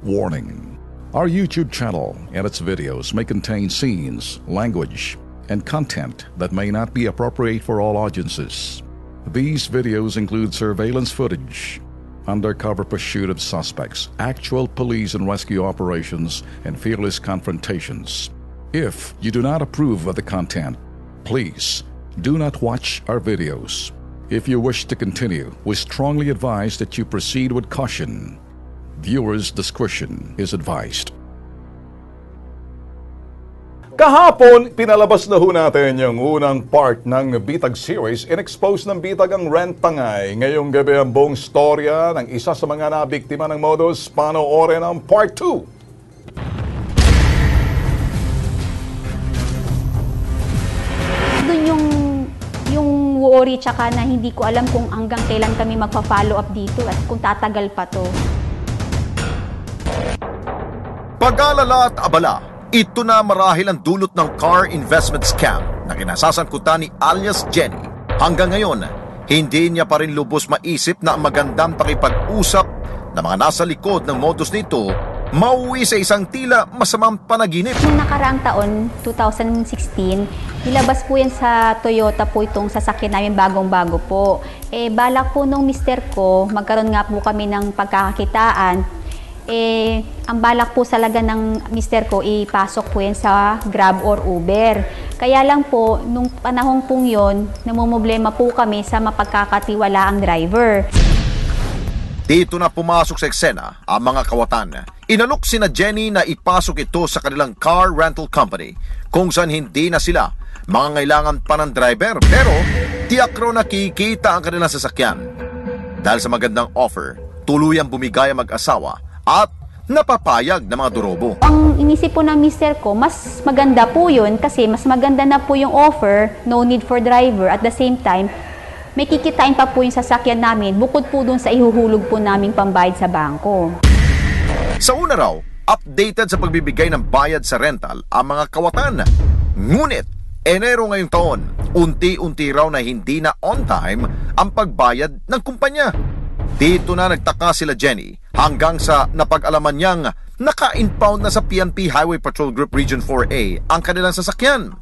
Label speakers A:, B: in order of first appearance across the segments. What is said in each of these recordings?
A: Warning: our YouTube channel and its videos may contain scenes, language, and content that may not be appropriate for all audiences. These videos include surveillance footage, undercover pursuit of suspects, actual police and rescue operations, and fearless confrontations. If you do not approve of the content, please do not watch our videos. If you wish to continue, we strongly advise that you proceed with caution. Viewers' discretion is advised.
B: Kahapon, pinalabas na ho natin yung unang part ng Bitag series. In-expose ng Bitag ang Rentangay. Ngayong gabi ang buong storya ng isa sa mga nabiktima ng modus. Panoorin ang part 2.
C: Doon yung worry tsaka na hindi ko alam kung hanggang kailan kami magpa-follow up dito at kung tatagal pa to.
D: Pag-alala at abala, ito na marahil ang dulot ng car investment scam na kinasasangkutan ni alias Jenny. Hanggang ngayon, hindi niya pa rin lubos maisip na ang magandang pakipag-usap na mga nasa likod ng modus nito mauwi sa isang tila masamang panaginip.
C: Noong nakaraang taon, 2016, nilabas po yan sa Toyota po itong sasakyan namin bagong-bago po. Balak po nung mister ko, magkaroon nga po kami ng pagkakakitaan. Ang balak po talaga ng mister ko, ipasok po yan sa Grab or Uber. Kaya lang po, nung panahong pong yun, namumblema po kami sa mapagkakatiwalaang driver.
D: Dito na pumasok sa eksena ang mga kawatan. Inalok sina Jenny na ipasok ito sa kanilang car rental company kung saan hindi na sila mangangailangan pa ng driver, pero tiyak raw nakikita ang kanilang sasakyan. Dahil sa magandang offer, tuluyang bumigay ang mag-asawa at napapayag ng mga durobo.
C: Ang inisip po ng mister ko, mas maganda po yun kasi mas maganda na po yung offer, no need for driver. At the same time, may kikitain pa po yung sasakyan namin bukod po dun sa ihuhulog po naming pambayad sa bangko.
D: Sa una raw, updated sa pagbibigay ng bayad sa rental ang mga kawatan. Ngunit, Enero ngayong taon, unti-unti raw na hindi na on time ang pagbayad ng kumpanya. Dito na nagtaka sila Jenny hanggang sa napag-alaman niyang naka-impound na sa PNP Highway Patrol Group Region 4A ang kanilang sasakyan.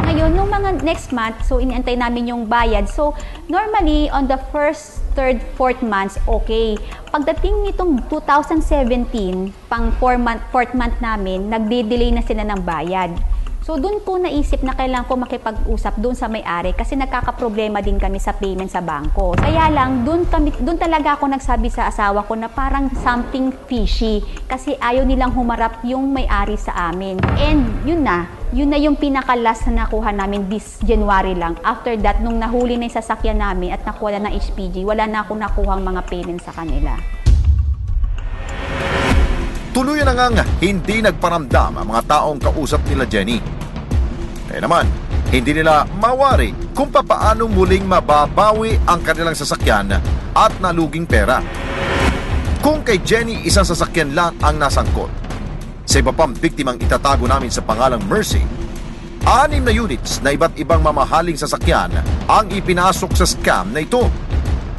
C: Ngayon, nung mga next month, so iniantay namin yung bayad. So, normally, on the first, third, fourth months, okay. Pagdating nitong 2017, pang fourth month namin, nagde-delay na sila ng bayad. So, doon ko naisip na kailangan ko makipag-usap doon sa may-ari kasi nagkakaproblema din kami sa payment sa bangko. Kaya lang, doon talaga ako nagsabi sa asawa ko na parang something fishy kasi ayaw nilang humarap yung may-ari sa amin. And yun na yung pinaka-last na nakuha namin this January lang. After that, nung nahuli na yung sasakyan namin at nakuha na ng HPG, wala na akong nakuhang mga payment sa kanila.
D: Tuluyan na ngang hindi nagparamdam ang mga taong kausap nila Jenny. Kaya naman, hindi nila mawari kung papaano muling mababawi ang kanilang sasakyan at naluging pera. Kung kay Jenny isang sasakyan lang ang nasangkot, sa iba pang biktimang itatago namin sa pangalang Mercy, 6 na units na iba't ibang mamahaling sasakyan ang ipinasok sa scam na ito.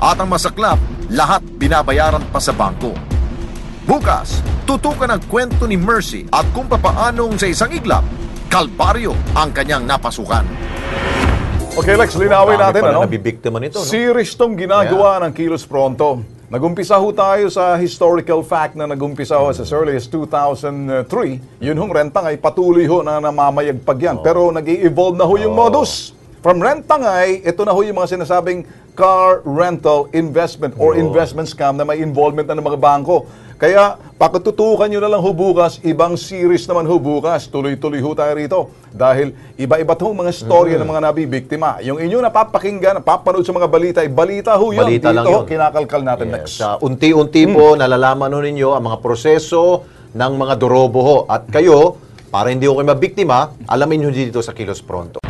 D: At ang masaklap, lahat binabayaran pa sa bangko. Bukas, tutukan ang kwento ni Mercy at kung papaanong sa isang iglap, kalbaryo ang kanyang napasukan.
B: Okay, Lex, linawin natin, ano?
E: Nabibiktima nito, no?
B: Series tong ginagawa ng Kilos Pronto. Nagumpisa ho tayo sa historical fact na nagumpisa ho as early as 2003. Yun hong Rentangay, patuloy ho na namamayagpag yan. Pero nag-i-evolve na ho yung modus. From Rentangay, ito na ho yung mga sinasabing car rental investment or investment scam na may involvement na ng mga bangko. Kaya, pakatutukan nyo na lang ho bukas, ibang series naman ho bukas. Tuloy-tuloy ho tayo rito. Dahil iba-iba itong mga storya ng mga nabibiktima. Yung inyo napapakinggan, napapanood sa mga balita, balita ho yun.
E: Balita
B: dito
E: lang yun.
B: Kinakalkal natin next.
E: Unti-unti po nalalaman ho ninyo ang mga proseso ng mga durobo ho. At kayo, para hindi ho kayo mabiktima, alamin nyo dito sa Kilos Pronto.